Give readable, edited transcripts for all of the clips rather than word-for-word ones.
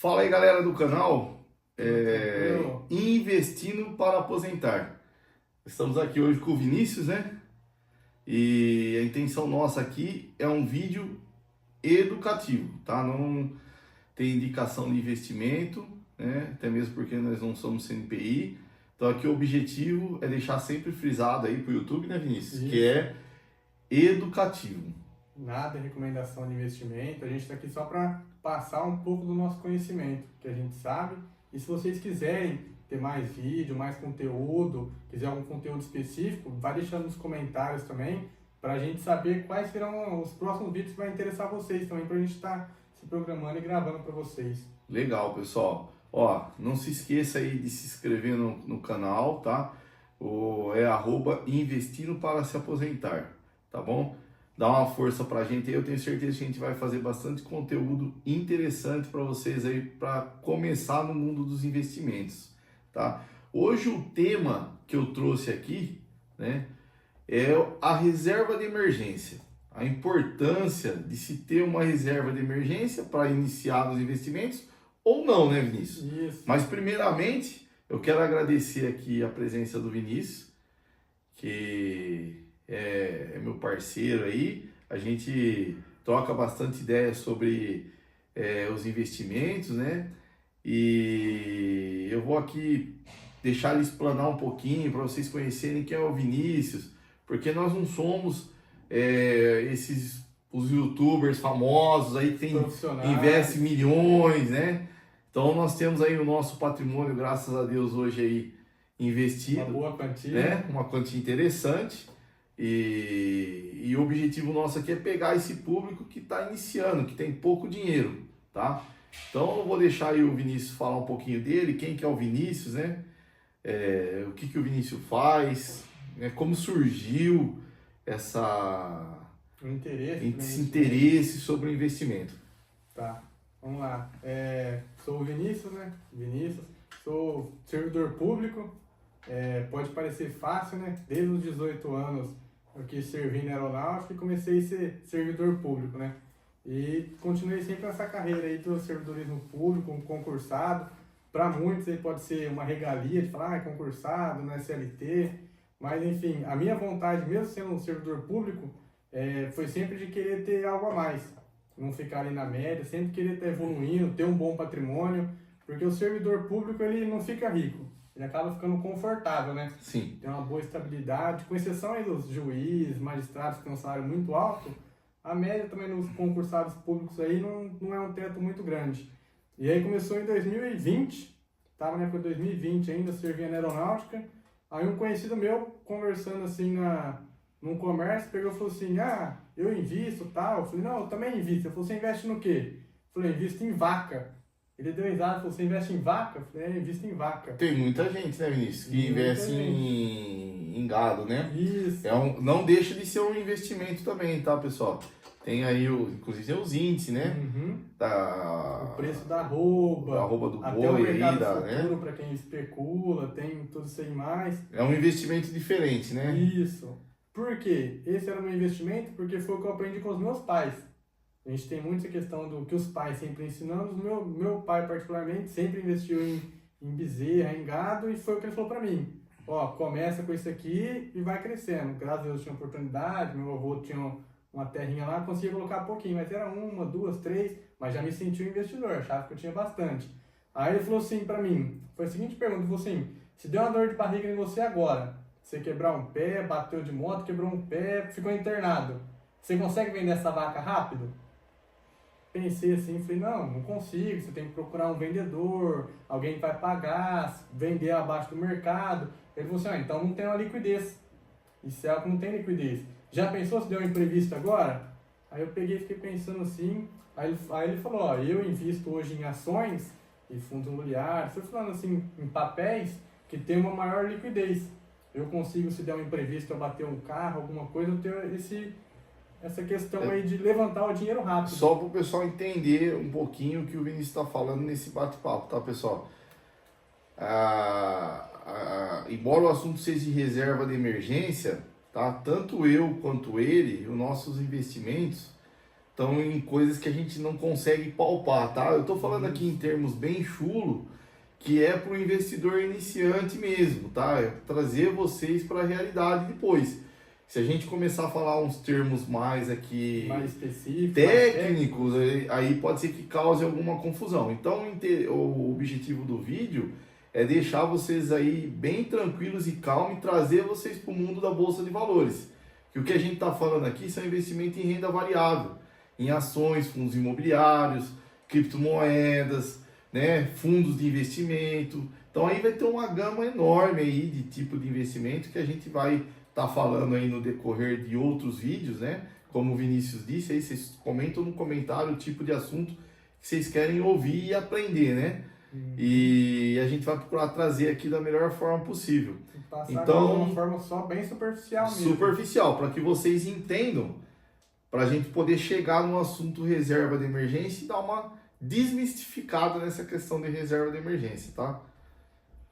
Fala aí, galera do canal, Tranquilo. Investindo para Aposentar. Estamos aqui hoje com o Vinícius, né? E a intenção nossa aqui é um vídeo educativo, tá? Não tem indicação de investimento, né? Até mesmo porque nós não somos CNPI. Então aqui o objetivo é deixar sempre frisado aí pro YouTube, né, Vinícius? Isso. Que é educativo. Nada de recomendação de investimento, a gente está aqui só para passar um pouco do nosso conhecimento, que a gente sabe. E se vocês quiserem ter mais vídeo, mais conteúdo, quiser algum conteúdo específico, vai deixando nos comentários também, para a gente saber quais serão os próximos vídeos que vai interessar vocês também, para a gente estar se programando e gravando para vocês. Legal, pessoal. Ó, não se esqueça aí de se inscrever no canal, tá? É investindo para se aposentar, tá bom? Dá uma força pra gente aí, eu tenho certeza que a gente vai fazer bastante conteúdo interessante para vocês aí, para começar no mundo dos investimentos, tá? Hoje o tema que eu trouxe aqui, né, é a reserva de emergência. A importância de se ter uma reserva de emergência para iniciar os investimentos ou não, né, Vinícius? Isso. Mas primeiramente, eu quero agradecer aqui a presença do Vinícius, que é meu parceiro aí. A gente troca bastante ideias sobre os investimentos, né? E eu vou aqui deixar ele explanar um pouquinho para vocês conhecerem quem é o Vinícius, porque nós não somos os YouTubers famosos aí que investem milhões, né? Então nós temos aí o nosso patrimônio, graças a Deus, hoje aí investido. Uma boa quantia. Né? Uma quantia interessante. E o objetivo nosso aqui é pegar esse público que está iniciando, que tem pouco dinheiro, tá? Então eu vou deixar aí o Vinícius falar um pouquinho dele, quem que é o Vinícius, né? O que o Vinícius faz, né? Como surgiu esse interesse sobre o investimento. Tá, vamos lá. Sou o Vinícius, né? Sou servidor público. Pode parecer fácil, né? Desde os 18 anos eu quis servir na aeronáutica e comecei a ser servidor público, né? E continuei sempre nessa carreira aí do servidorismo público, um concursado. Para muitos aí pode ser uma regalia de falar, é concursado, não é CLT. Mas enfim, a minha vontade, mesmo sendo um servidor público, foi sempre de querer ter algo a mais. Não ficar ali na média, sempre querer estar evoluindo, ter um bom patrimônio. Porque o servidor público, ele não fica rico. Ele acaba ficando confortável, né? Sim. Tem uma boa estabilidade, com exceção aí dos juízes, magistrados que têm um salário muito alto, a média também nos concursados públicos aí não é um teto muito grande. E aí começou em 2020, estava na época de 2020 ainda, servia na aeronáutica, aí um conhecido meu, conversando assim num comércio, pegou e falou assim, eu invisto tal, eu falei, não, eu também invisto. Ele falou, você investe no quê? Eu falei, invisto em vaca. Ele deu risada e falou, você investe em vaca? Eu falei, invisto em vaca. Tem muita gente, né, Vinícius, que investe em gado, né? Isso. Não deixa de ser um investimento também, tá, pessoal? Tem aí, inclusive, tem os índices, né? Uhum. O preço da arroba do até boi o mercado aí, futuro, né? para quem especula, tem tudo isso aí mais. É um investimento diferente, né? Isso. Por quê? Esse era o meu investimento porque foi o que eu aprendi com os meus pais. A gente tem muito essa questão do que os pais sempre ensinando. Meu pai, particularmente, sempre investiu em bezerra, em gado, e foi o que ele falou para mim. Ó, começa com isso aqui e vai crescendo. Graças a Deus tinha oportunidade, meu avô tinha uma terrinha lá, conseguia colocar pouquinho, mas era uma, duas, três, mas já me senti um investidor, achava que eu tinha bastante. Aí ele falou assim para mim, foi a seguinte pergunta, ele falou assim, se deu uma dor de barriga em você agora, você quebrar um pé, bateu de moto, quebrou um pé, ficou internado, você consegue vender essa vaca rápido? Pensei assim, falei, não consigo, você tem que procurar um vendedor, alguém que vai pagar, vender abaixo do mercado. Ele falou assim, então não tem uma liquidez. Isso é algo que não tem liquidez. Já pensou se deu um imprevisto agora? Aí eu peguei e fiquei pensando assim, aí ele falou, ó, eu invisto hoje em ações e fundos imobiliários, foi falando assim, em papéis que tem uma maior liquidez. Eu consigo, se der um imprevisto, eu bater um carro, alguma coisa, eu tenho essa questão aí de levantar o dinheiro rápido. Só para o pessoal entender um pouquinho o que o Vinícius está falando nesse bate-papo, tá, pessoal? Embora o assunto seja de reserva de emergência, tá? Tanto eu quanto ele, os nossos investimentos, estão em coisas que a gente não consegue palpar, tá? Eu estou falando aqui em termos bem chulo, que é para o investidor iniciante mesmo, tá? É trazer vocês para a realidade depois. Se a gente começar a falar uns termos mais aqui Mais específico, técnicos, aí pode ser que cause alguma confusão. Então, o objetivo do vídeo é deixar vocês aí bem tranquilos e calmos e trazer vocês para o mundo da Bolsa de Valores. Que o que a gente está falando aqui são investimentos em renda variável, em ações, fundos imobiliários, criptomoedas, né, fundos de investimento. Então aí vai ter uma gama enorme aí de tipo de investimento que a gente vai estar falando aí no decorrer de outros vídeos, né? Como o Vinícius disse, aí vocês comentam no comentário o tipo de assunto que vocês querem ouvir e aprender, né? E a gente vai procurar trazer aqui da melhor forma possível. Passar Então, de uma forma só bem superficial mesmo. Superficial, para que vocês entendam, para a gente poder chegar no assunto reserva de emergência e dar uma desmistificada nessa questão de reserva de emergência, tá?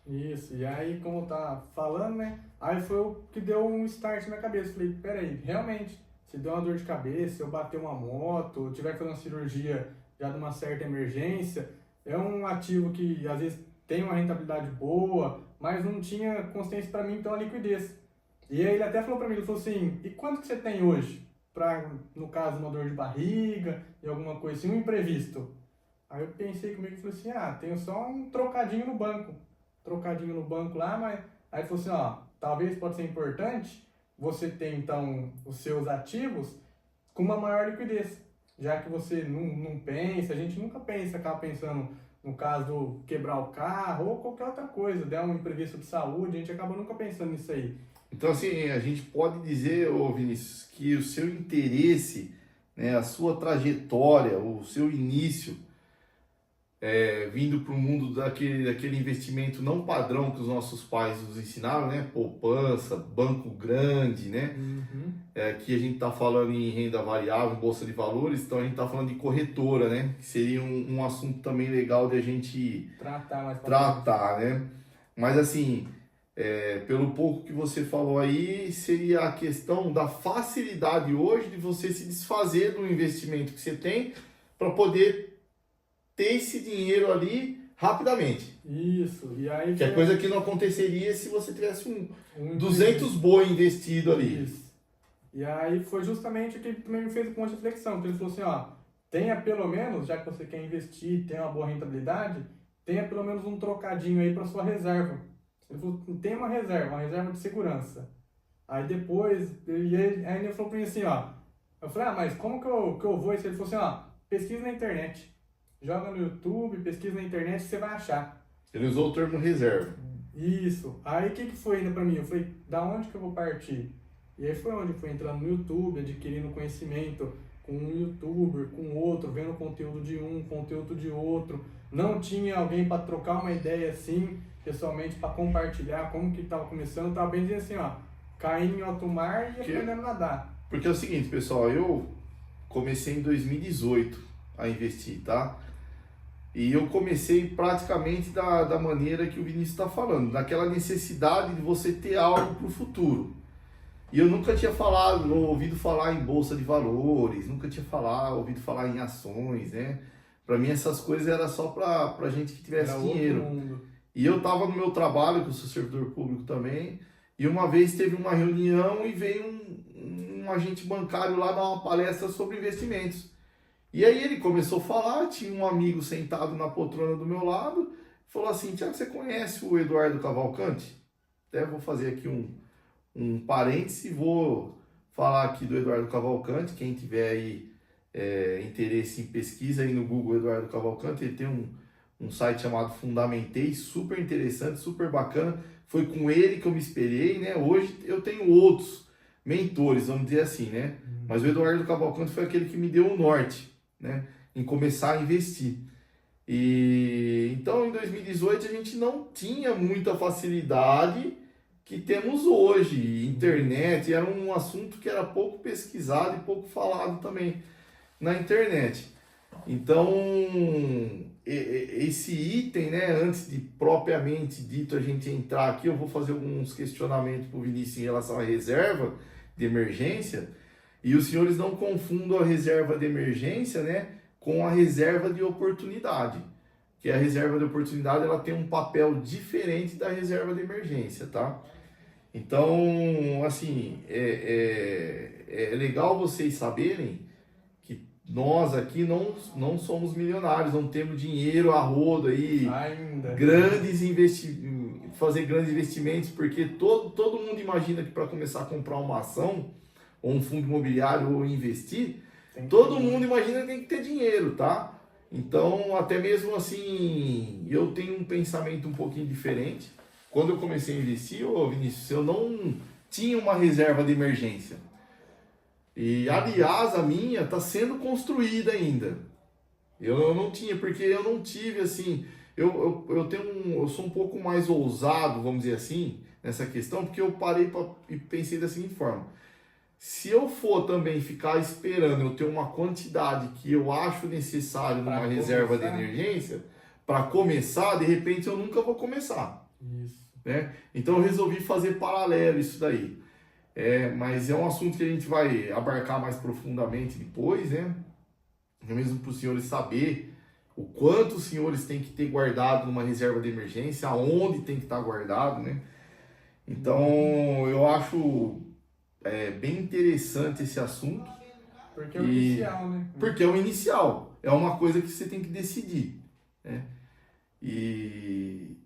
Isso, e aí como tá falando, né? Aí foi o que deu um start na cabeça. Falei, peraí, realmente, se deu uma dor de cabeça, se eu bater uma moto, eu tiver que fazer uma cirurgia já de uma certa emergência, é um ativo que às vezes tem uma rentabilidade boa, mas não tinha consciência para mim ter uma liquidez. E aí ele até falou para mim, ele falou assim, e quanto que você tem hoje? Para, no caso, uma dor de barriga e alguma coisa assim, um imprevisto. Aí eu pensei comigo e falei assim, tenho só um trocadinho no banco. Trocadinho no banco lá, mas... Aí ele falou assim, talvez pode ser importante você ter, então, os seus ativos com uma maior liquidez. Já que você não pensa, a gente nunca pensa, acaba pensando no caso do quebrar o carro ou qualquer outra coisa, der um imprevisto de saúde, a gente acaba nunca pensando nisso aí. Então, assim, a gente pode dizer, ô Vinícius, que o seu interesse, né, a sua trajetória, o seu início, vindo para o mundo daquele investimento não padrão que os nossos pais nos ensinaram, né? Poupança, banco grande, né? Aqui a gente está falando em renda variável, bolsa de valores, então a gente está falando de corretora, né? Que seria um assunto também legal de a gente tratar, né? Mas assim, pelo pouco que você falou aí, seria a questão da facilidade hoje de você se desfazer do investimento que você tem para poder ter esse dinheiro ali rapidamente. Isso, e aí... Que é coisa que não aconteceria se você tivesse um 200 boi investido ali. Isso. E aí foi justamente o que também me fez um ponto de reflexão, que ele falou assim, tenha pelo menos, já que você quer investir, tem uma boa rentabilidade, tenha pelo menos um trocadinho aí para sua reserva. Ele falou, tem uma reserva de segurança. Aí depois, aí ele falou para mim assim, eu falei, mas como que eu vou? Ele falou assim, pesquisa na internet. Joga no YouTube, pesquisa na internet, você vai achar. Ele usou o termo reserva. Isso. Aí o que foi ainda pra mim? Eu falei, da onde que eu vou partir? E aí foi onde eu fui entrando no YouTube, adquirindo conhecimento com um youtuber, com outro, vendo conteúdo de um, conteúdo de outro. Não tinha alguém para trocar uma ideia assim, pessoalmente, para compartilhar como que estava começando. Eu tava bem dizendo assim, caindo em alto mar e aprendendo a nadar. Porque é o seguinte, pessoal, eu comecei em 2018 a investir, tá? E eu comecei praticamente da maneira que o Vinícius está falando, daquela necessidade de você ter algo para o futuro. E eu nunca tinha ouvido falar em bolsa de valores, nunca tinha ouvido falar em ações, né? Para mim essas coisas era só para gente que tivesse dinheiro. E eu estava no meu trabalho, que eu sou servidor público também, e uma vez teve uma reunião e veio um agente bancário lá dar uma palestra sobre investimentos. E aí ele começou a falar, tinha um amigo sentado na poltrona do meu lado, falou assim, Tiago, você conhece o Eduardo Cavalcante? Até vou fazer aqui um parêntese, vou falar aqui do Eduardo Cavalcante, quem tiver aí interesse em pesquisa aí no Google Eduardo Cavalcante, ele tem um site chamado Fundamentei, super interessante, super bacana, foi com ele que eu me espelhei, né? Hoje eu tenho outros mentores, vamos dizer assim, né? Mas o Eduardo Cavalcante foi aquele que me deu o norte, né, em começar a investir. E então em 2018 a gente não tinha muita facilidade que temos hoje. Internet era um assunto que era pouco pesquisado e pouco falado também na internet. Então esse item, né, antes de propriamente dito a gente entrar aqui, eu vou fazer alguns questionamentos para o Vinícius em relação à reserva de emergência. E os senhores não confundam a reserva de emergência, né, com a reserva de oportunidade. Que a reserva de oportunidade ela tem um papel diferente da reserva de emergência, tá? Então, assim, é legal vocês saberem que nós aqui não somos milionários, não temos dinheiro a rodo aí, Ainda. fazer grandes investimentos, porque todo mundo imagina que para começar a comprar uma ação, ou um fundo imobiliário, ou investir, todo mundo imagina que tem que ter dinheiro, tá? Então, até mesmo assim, eu tenho um pensamento um pouquinho diferente. Quando eu comecei a investir, ô Vinícius, eu não tinha uma reserva de emergência. E, aliás, a minha está sendo construída ainda. Eu não tinha, porque eu não tive, assim... eu sou um pouco mais ousado, vamos dizer assim, nessa questão, porque eu parei e pensei da seguinte forma. Se eu for também ficar esperando eu ter uma quantidade que eu acho necessário numa reserva de emergência, para começar, de repente eu nunca vou começar. Isso. Né? Então eu resolvi fazer paralelo isso daí. Mas é um assunto que a gente vai abarcar mais profundamente depois, né? Mesmo para os senhores saber o quanto os senhores têm que ter guardado numa reserva de emergência, aonde tem que estar guardado, né? Então eu acho bem interessante esse assunto. Porque é o inicial, né? Porque é o inicial. É uma coisa que você tem que decidir. Né? E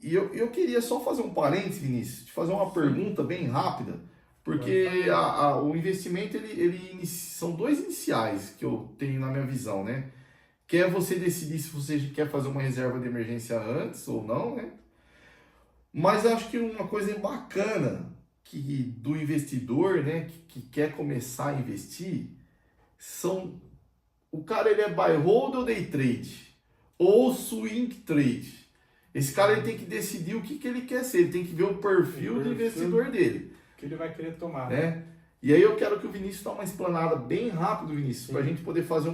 eu queria só fazer um parênteses, Vinícius, te fazer uma pergunta bem rápida, porque o investimento, são dois iniciais que eu tenho na minha visão, né? Que é você decidir se você quer fazer uma reserva de emergência antes ou não, né? Mas eu acho que uma coisa bacana do investidor, né, que quer começar a investir, o cara ele é buy hold ou day trade, ou swing trade. Esse cara ele tem que decidir o que ele quer ser, ele tem que ver o perfil do investidor dele. Que ele vai querer tomar. Né? E aí eu quero que o Vinícius dê uma explanada bem rápido, Vinícius, para a gente poder fazer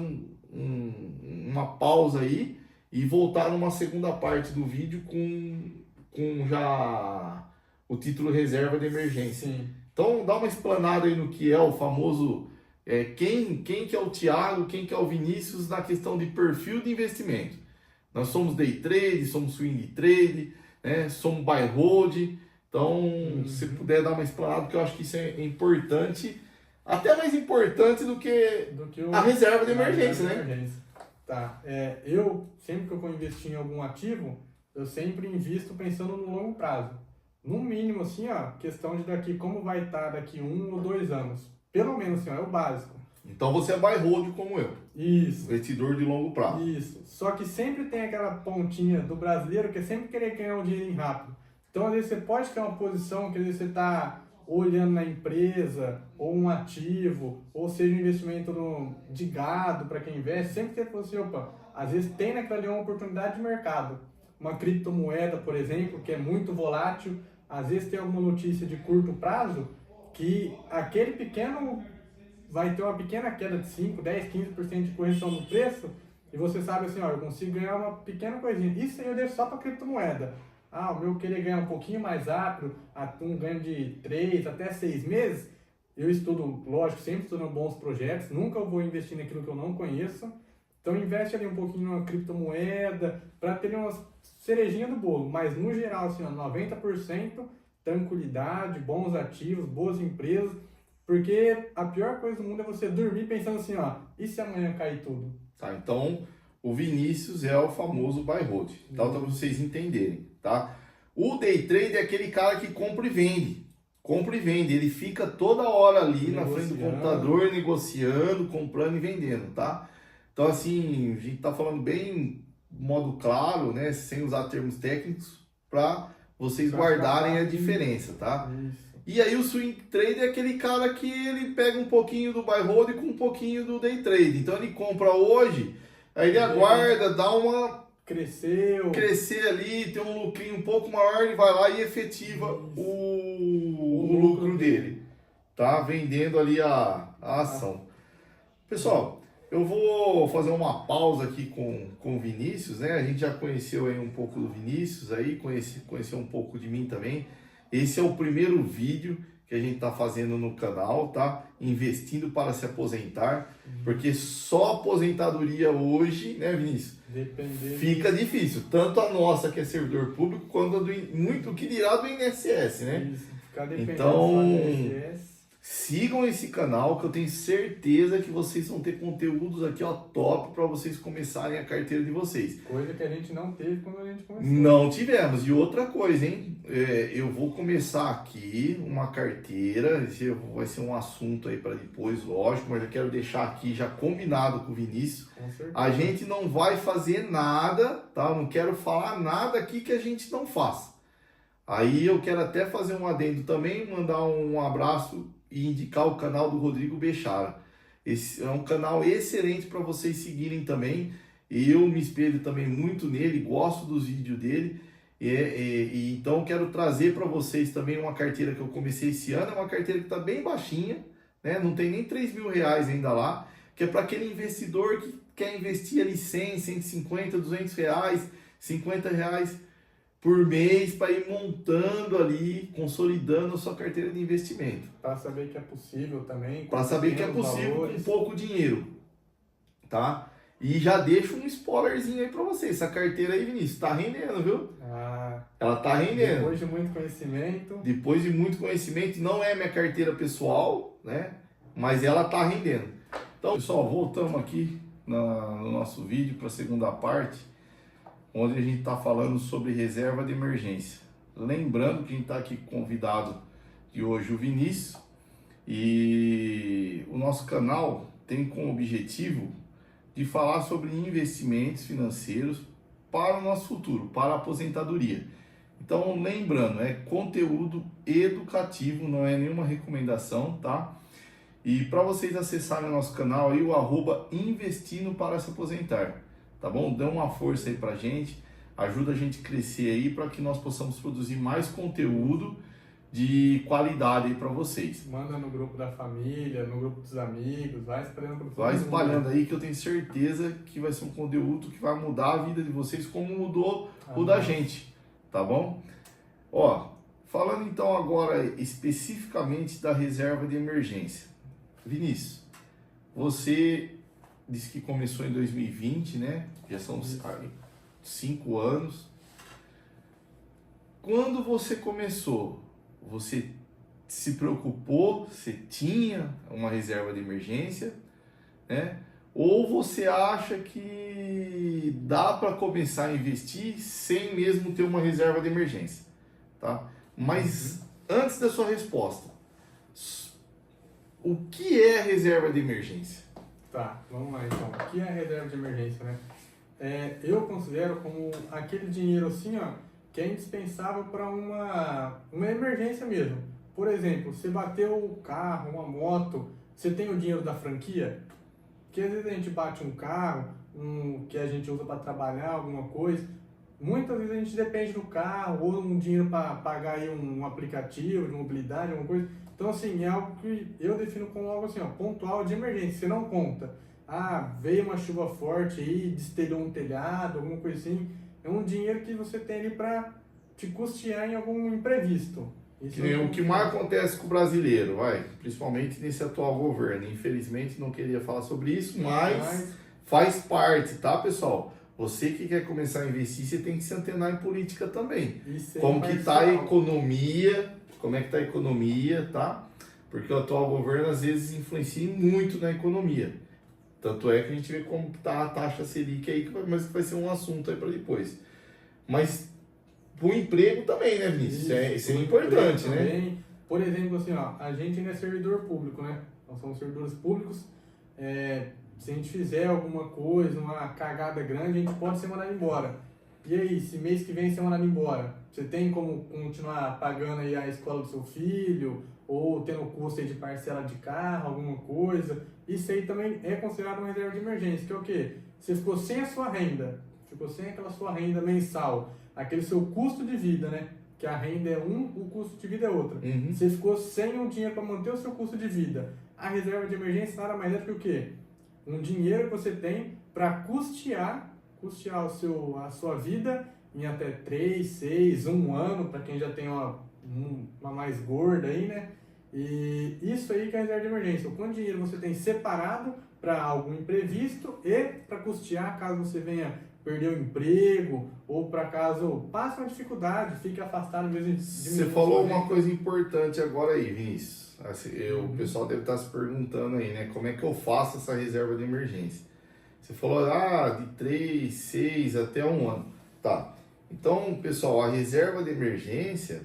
uma pausa aí e voltar numa segunda parte do vídeo com já o título reserva de emergência. Sim. Então dá uma explanada aí no que é o famoso, quem que é o Thiago, quem que é o Vinícius na questão de perfil de investimento. Nós somos day trade, somos swing trade, né? Somos buy hold. Então, se puder dar uma explanada, porque eu acho que isso é importante, até mais importante do que a reserva de emergência, né? Tá. Eu, sempre que eu vou investir em algum ativo, eu sempre invisto pensando no longo prazo. No mínimo, assim, ó, questão de como vai estar daqui 1 ou 2 anos. Pelo menos, assim, ó, é o básico. Então você é buy hold como eu. Isso. Investidor de longo prazo. Isso. Só que sempre tem aquela pontinha do brasileiro que é sempre querer ganhar um dinheiro rápido. Então, às vezes, você pode ter uma posição que às vezes você está olhando na empresa, ou um ativo, ou seja, um investimento de gado para quem investe, sempre tem assim, opa, às vezes tem naquela ali uma oportunidade de mercado. Uma criptomoeda, por exemplo, que é muito volátil, às vezes tem alguma notícia de curto prazo que aquele pequeno vai ter uma pequena queda de 5, 10, 15% de correção no preço, e você sabe assim, ó, eu consigo ganhar uma pequena coisinha. Isso aí eu deixo só para criptomoeda. O meu querer ganhar um pouquinho mais rápido, um ganho de 3 até 6 meses, eu estudo, lógico, sempre estudando bons projetos, nunca vou investir naquilo que eu não conheço. Então investe ali um pouquinho numa criptomoeda, para ter uma cerejinha do bolo. Mas no geral, assim, ó, 90% tranquilidade, bons ativos, boas empresas. Porque a pior coisa do mundo é você dormir pensando assim, ó, e se amanhã cair tudo? Tá, então o Vinícius é o famoso buy hold, tá? Para vocês entenderem, tá? O day trade é aquele cara que compra e vende. Compra e vende, ele fica toda hora ali na frente do computador, negociando, comprando e vendendo, tá? Então assim, a gente tá falando bem modo claro, né? Sem usar termos técnicos, para vocês guardarem a diferença, tá? Isso. E aí o swing trade é aquele cara que ele pega um pouquinho do buy hold com um pouquinho do day trade. Então ele compra hoje, aí ele aguarda, dá uma crescer ali, tem um lucrinho um pouco maior, ele vai lá e efetiva o lucro dele, tá? Vendendo ali a ação. Pessoal, eu vou fazer uma pausa aqui com o Vinícius, né? A gente já conheceu aí um pouco do Vinícius aí, conheceu um pouco de mim também. Esse é o primeiro vídeo que que a gente está fazendo no canal, tá? Investindo para se aposentar, porque só aposentadoria hoje, né, Vinícius? Depender. Fica difícil, tanto a nossa que é servidor público, quanto a muito que dirá do INSS, né? Isso, ficar dependendo Então, só do INSS. sigam esse canal que eu tenho certeza que vocês vão ter conteúdos aqui, ó, top para vocês começarem a carteira de vocês. Coisa que a gente não teve quando a gente começou. Não tivemos. E outra coisa, hein? Eu vou começar aqui uma carteira, esse vai ser um assunto aí para depois, lógico, mas eu quero deixar aqui já combinado com o Vinícius. Com certeza. A gente não vai fazer nada, tá? Eu não quero falar nada aqui que a gente não faça. Aí eu quero até fazer um adendo também, mandar um abraço e indicar o canal do Rodrigo Bechara. Esse é um canal excelente para vocês seguirem também. Eu me espelho também muito nele, gosto dos vídeos dele. Então eu quero trazer para vocês também uma carteira que eu comecei esse ano. É uma carteira que está bem baixinha, né? Não tem nem 3 mil reais ainda lá. Que é para aquele investidor que quer investir ali 100, 150, 200 reais, 50 reais por mês para ir montando ali, consolidando a sua carteira de investimento. Para saber que é possível também. Para saber que é possível com pouco dinheiro, tá? E já deixo um spoilerzinho aí para você. Essa carteira aí, Vinícius, tá rendendo, viu? Ela tá rendendo. Depois de muito conhecimento. Depois de muito conhecimento, não é minha carteira pessoal, né? Mas ela tá rendendo. Então, pessoal, voltamos aqui no nosso vídeo para a segunda parte, onde a gente está falando sobre reserva de emergência. Lembrando que a gente está aqui convidado de hoje o Vinícius, e o nosso canal tem como objetivo de falar sobre investimentos financeiros para o nosso futuro, para a aposentadoria. Então, lembrando, é conteúdo educativo, não é nenhuma recomendação, tá? E para vocês acessarem o nosso canal aí, o @investindo para se aposentar, tá bom? Dê uma força aí pra gente, ajuda a gente a crescer aí para que nós possamos produzir mais conteúdo de qualidade aí para vocês. Manda no grupo da família, no grupo dos amigos, vai espalhando para todo Vai mundo. espalhando aí que eu tenho certeza que vai ser um conteúdo que vai mudar a vida de vocês como mudou o da gente, tá bom? Ó, falando então agora especificamente da reserva de emergência. Vinícius, você disse que começou em 2020, né? Já são 5 anos. Quando você começou, você se preocupou, você tinha uma reserva de emergência, né? Ou você acha que dá para começar a investir sem mesmo ter uma reserva de emergência, tá? Mas antes da sua resposta, o que é reserva de emergência? Tá, vamos lá então. O que é reserva de emergência, né? Eu considero como aquele dinheiro assim, ó, que é indispensável para uma emergência mesmo. Por exemplo, você bateu o carro, uma moto, você tem o dinheiro da franquia? Porque às vezes a gente bate um carro, que a gente usa para trabalhar, alguma coisa. Muitas vezes a gente depende do carro, ou um dinheiro para pagar aí um aplicativo de mobilidade, alguma coisa. Então, assim, é algo que eu defino como algo assim, ó, pontual de emergência. Você não conta. Veio uma chuva forte aí, destelhou um telhado, alguma coisa assim. É um dinheiro que você tem ali para te custear em algum imprevisto. Isso o que mais acontece com o brasileiro, principalmente nesse atual governo. Infelizmente não queria falar sobre isso, mas faz parte, tá, pessoal? Você que quer começar a investir, você tem que se antenar em política também. Como que tá a economia, como é que tá a economia, tá? Porque o atual governo às vezes influencia muito na economia. Tanto é que a gente vê como que tá a taxa Selic aí, mas vai ser um assunto aí para depois. Mas pro emprego também, né, Vinícius? Isso é importante, né? Também. Por exemplo, assim, ó, a gente ainda é servidor público, né? Nós somos servidores públicos. Se a gente fizer alguma coisa, uma cagada grande, a gente pode ser mandado embora. E aí, se mês que vem ser mandado embora, você tem como continuar pagando aí a escola do seu filho, ou tendo custo aí de parcela de carro, alguma coisa? Isso aí também é considerado uma reserva de emergência, que é o quê? Você ficou sem a sua renda, ficou sem aquela sua renda mensal, aquele seu custo de vida, né? Que a renda é o custo de vida é outra. Você ficou sem um dinheiro para manter o seu custo de vida. A reserva de emergência nada mais é do que o quê? Um dinheiro que você tem para custear a sua vida em até 3, 6, 1 ano, para quem já tem uma mais gorda aí, né? E isso aí que é a reserva de emergência. O quanto dinheiro você tem separado para algum imprevisto e para custear caso você venha perder o emprego ou para caso passe uma dificuldade, fique afastado mesmo de Você falou uma coisa importante agora aí, Vinícius. Assim, o pessoal deve estar se perguntando aí, né? Como é que eu faço essa reserva de emergência? Você falou, de 3, 6 até um ano. Tá. Então, pessoal, a reserva de emergência,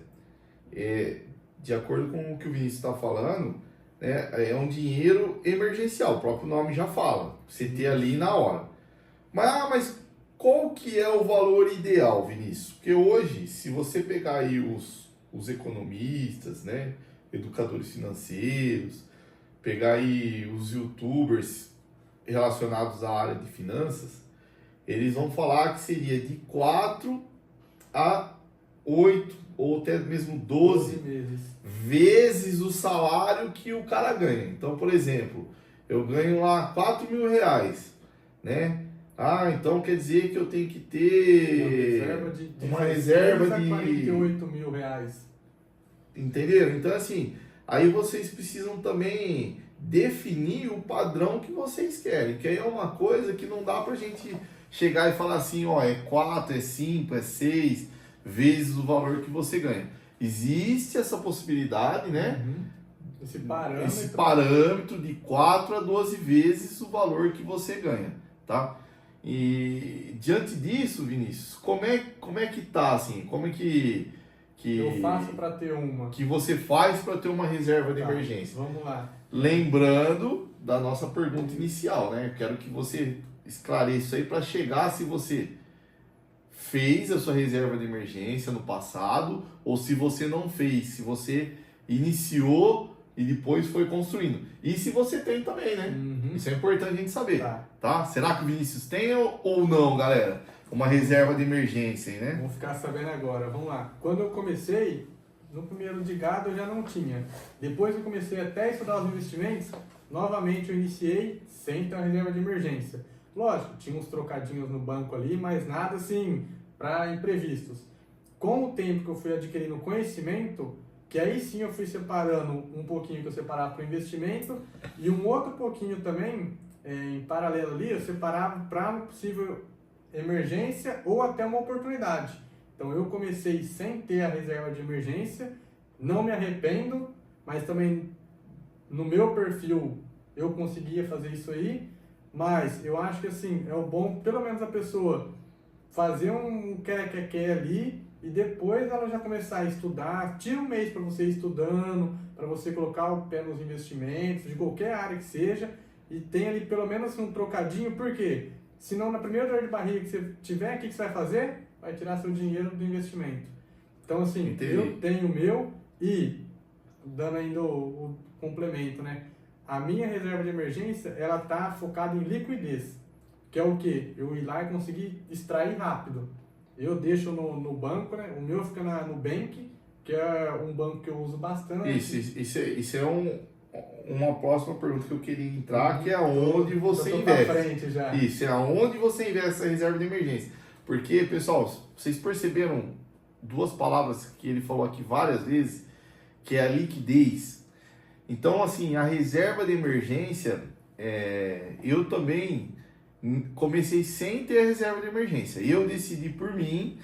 de acordo com o que o Vinícius está falando, né, é um dinheiro emergencial, o próprio nome já fala. Você ter ali na hora. Mas qual que é o valor ideal, Vinícius? Porque hoje, se você pegar aí os economistas, né, educadores financeiros, pegar aí os youtubers relacionados à área de finanças, eles vão falar que seria de 4 a 8 ou até mesmo 12 vezes o salário que o cara ganha. Então, por exemplo, eu ganho lá R$ 4.000, né? Então quer dizer que eu tenho que ter uma reserva de R$ 48.000. Entenderam? Então, assim, aí vocês precisam também definir o padrão que vocês querem, que aí é uma coisa que não dá pra gente chegar e falar assim, é 4, é 5, é 6 vezes o valor que você ganha. Existe essa possibilidade, né? Esse parâmetro de 4 a 12 vezes o valor que você ganha, tá? E diante disso, Vinícius, como é que tá assim? Como é que eu faço para ter uma? Que você faz para ter uma reserva de emergência? Vamos lá. Lembrando da nossa pergunta inicial, né? Eu quero que você esclareça isso aí para chegar se você fez a sua reserva de emergência no passado ou se você não fez, se você iniciou e depois foi construindo. E se você tem também, né? Isso é importante a gente saber, tá? Será que o Vinícius tem ou não, galera? Uma reserva de emergência, né? Vamos ficar sabendo agora. Vamos lá. Quando eu comecei, no primeiro de gado eu já não tinha. Depois eu comecei até a estudar os investimentos, novamente eu iniciei sem ter uma reserva de emergência. Lógico, tinha uns trocadinhos no banco ali, mas nada assim para imprevistos. Com o tempo que eu fui adquirindo conhecimento, que aí sim eu fui separando um pouquinho que eu separava para o investimento e um outro pouquinho também, em paralelo ali, eu separava para uma possível emergência ou até uma oportunidade. Então eu comecei sem ter a reserva de emergência, não me arrependo, mas também no meu perfil eu conseguia fazer isso aí, mas eu acho que assim, é o bom pelo menos a pessoa fazer um quer ali e depois ela já começar a estudar, tira um mês para você ir estudando, para você colocar o pé nos investimentos, de qualquer área que seja, e tem ali pelo menos um trocadinho, por quê? Senão na primeira dor de barriga que você tiver, o que você vai fazer? Vai tirar seu dinheiro do investimento. Então assim, eu tenho o meu e, dando ainda o complemento, né? A minha reserva de emergência, ela tá focada em liquidez, que é o quê? Eu ir lá e conseguir extrair rápido. Eu deixo no banco, né? O meu fica no Nubank, que é um banco que eu uso bastante. Isso é uma próxima pergunta que eu queria entrar, que é onde você investe. Frente já. Isso, é onde você investe essa reserva de emergência. Porque, pessoal, vocês perceberam duas palavras que ele falou aqui várias vezes, que é a liquidez. Então, assim, a reserva de emergência, eu também comecei sem ter a reserva de emergência. Eu decidi por mim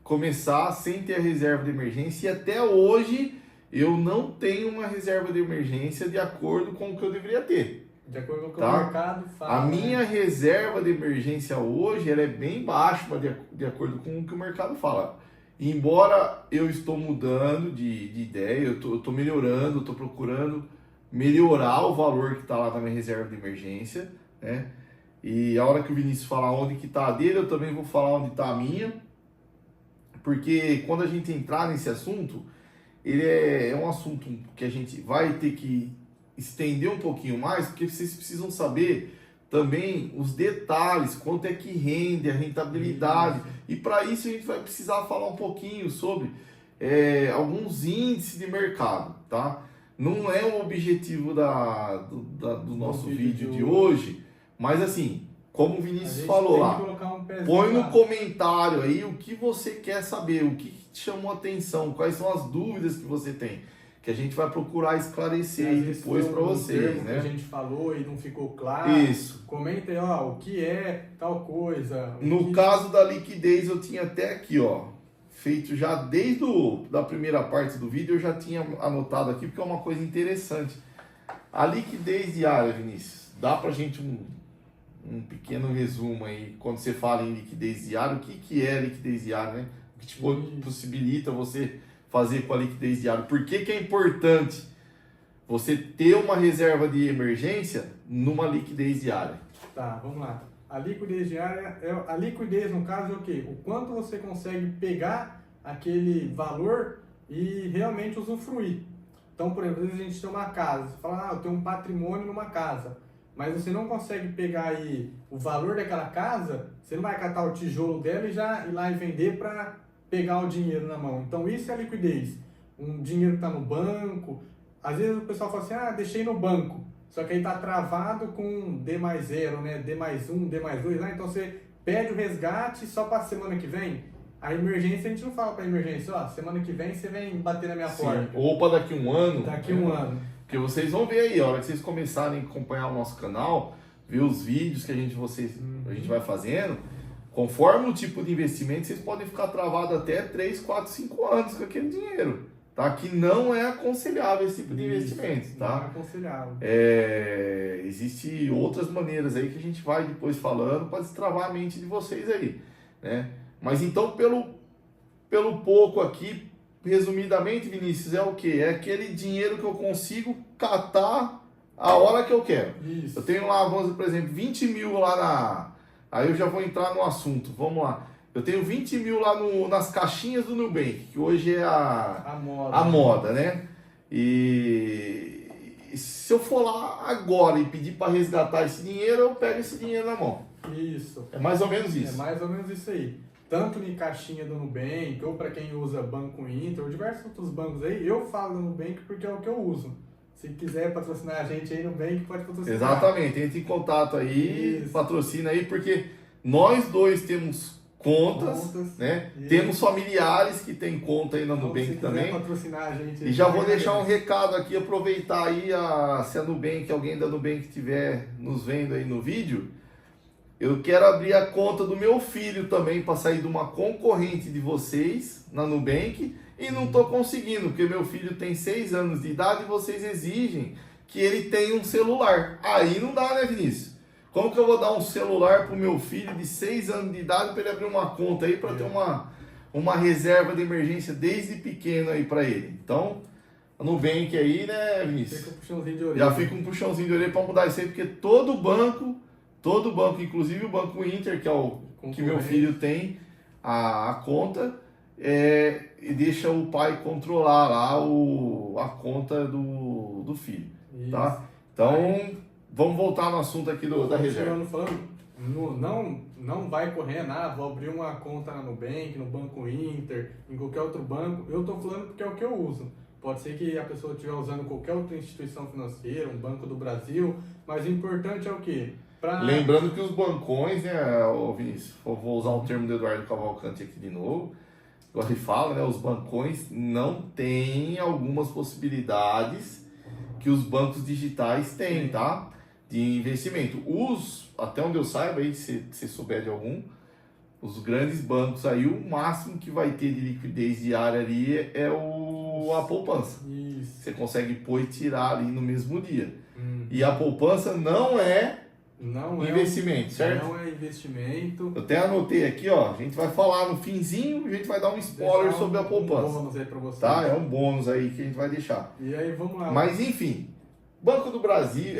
começar sem ter a reserva de emergência e até hoje eu não tenho uma reserva de emergência de acordo com o que eu deveria ter. De acordo com o que o mercado fala. A minha reserva de emergência hoje ela é bem baixa de acordo com o que o mercado fala. Embora eu estou mudando de ideia, eu estou melhorando, estou procurando melhorar o valor que está lá na minha reserva de emergência, né? E a hora que o Vinícius falar onde que está a dele, eu também vou falar onde está a minha. Porque quando a gente entrar nesse assunto, ele é um assunto que a gente vai ter que estender um pouquinho mais, porque vocês precisam saber também os detalhes, quanto é que rende, a rentabilidade. E para isso a gente vai precisar falar um pouquinho sobre alguns índices de mercado, tá? Não é o objetivo do nosso vídeo de hoje, mas assim, como o Vinícius falou lá, põe no comentário aí o que você quer saber, o que te chamou a atenção, quais são as dúvidas que você tem. que a gente vai procurar esclarecer Às aí vezes depois foi para um vocês, termo né? que a gente falou e não ficou claro. Isso. Comenta aí, ó, o que é tal coisa. No caso da liquidez, eu tinha até aqui, ó, feito já desde da primeira parte do vídeo, eu já tinha anotado aqui, porque é uma coisa interessante. A liquidez diária, Vinícius, dá pra gente um pequeno resumo aí, quando você fala em liquidez diária, o que é liquidez diária, né? O que te possibilita você fazer com a liquidez diária. Por que é importante você ter uma reserva de emergência numa liquidez diária? Tá, vamos lá. A liquidez diária, a liquidez no caso é o quê? O quanto você consegue pegar aquele valor e realmente usufruir. Então, por exemplo, às vezes a gente tem uma casa, você fala, eu tenho um patrimônio numa casa, mas você não consegue pegar aí o valor daquela casa, você não vai catar o tijolo dela e já ir lá e vender para pegar o dinheiro na mão. Então, isso é a liquidez. Um dinheiro que está no banco. Às vezes o pessoal fala assim, deixei no banco. Só que aí está travado com D mais 0, né? D mais 1, D mais 2, né? Então você pede o resgate só para a semana que vem. A emergência, a gente não fala para emergência, semana que vem você vem bater na minha porta. Ou para daqui um ano. Daqui um ano. Porque vocês vão ver aí, a hora que vocês começarem a acompanhar o nosso canal, ver os vídeos que a gente vai fazendo, conforme o tipo de investimento, vocês podem ficar travados até 3, 4, 5 anos com aquele dinheiro. Tá? Que não é aconselhável esse tipo de investimento. Tá? Não é aconselhável. Existem outras maneiras aí que a gente vai depois falando para destravar a mente de vocês aí. Né? Mas então, pelo pouco aqui, resumidamente, Vinícius, é o quê? É aquele dinheiro que eu consigo catar a hora que eu quero. Isso. Eu tenho lá, vamos dizer, por exemplo, 20 mil lá na... Aí eu já vou entrar no assunto, vamos lá. Eu tenho 20 mil lá nas caixinhas do Nubank, que hoje é a moda, né? E se eu for lá agora e pedir para resgatar esse dinheiro, eu pego esse dinheiro na mão. Isso. É mais ou menos isso. É mais ou menos isso aí. Tanto em caixinha do Nubank, ou para quem usa Banco Inter, ou diversos outros bancos aí, eu falo do Nubank porque é o que eu uso. Se quiser patrocinar a gente aí no Nubank, pode patrocinar. Exatamente, entre em contato aí, Isso. patrocina aí, porque nós dois temos contas, né? Isso. Temos familiares que têm conta aí na Nubank se também. Patrocinar a gente aí, E já vou deixar um recado aqui, aproveitar aí, se a Nubank, alguém da Nubank estiver nos vendo aí no vídeo, eu quero abrir a conta do meu filho também para sair de uma concorrente de vocês na Nubank e não estou conseguindo, porque meu filho tem 6 anos de idade e vocês exigem que ele tenha um celular. Aí não dá, né, Vinícius? Como que eu vou dar um celular para o meu filho de 6 anos de idade para ele abrir uma conta aí, para ter uma reserva de emergência desde pequeno aí para ele? Então, a Nubank aí, né, Vinícius? Fica um puxãozinho de orelha. Já fica um puxãozinho de orelha para mudar isso aí, porque todo banco, inclusive o Banco Inter, que é o que meu filho tem a conta, e deixa o pai controlar lá a conta do filho. Isso. Tá? Então, vamos voltar no assunto aqui da reserva. Falando, não vai correr nada, vou abrir uma conta na Nubank, no Banco Inter, em qualquer outro banco. Eu estou falando porque é o que eu uso. Pode ser que a pessoa estiver usando qualquer outra instituição financeira, um Banco do Brasil, mas o importante é o quê? Lembrando que os bancões, né, Vinícius, vou usar o termo do Eduardo Cavalcante aqui de novo, igual ele fala, né, os bancões não têm algumas possibilidades que os bancos digitais têm, tá? De investimento. Até onde eu saiba, aí, se você souber de algum, os grandes bancos aí, o máximo que vai ter de liquidez diária ali é a poupança. Isso. Você consegue pôr e tirar ali no mesmo dia. E a poupança não é investimento, certo? Não é investimento. Eu até anotei aqui, ó, a gente vai falar no finzinho, a gente vai dar um spoiler sobre a poupança. Um bônus aí pra você. Tá? É um bônus aí que a gente vai deixar. E aí, vamos lá. Mas enfim, Banco do Brasil,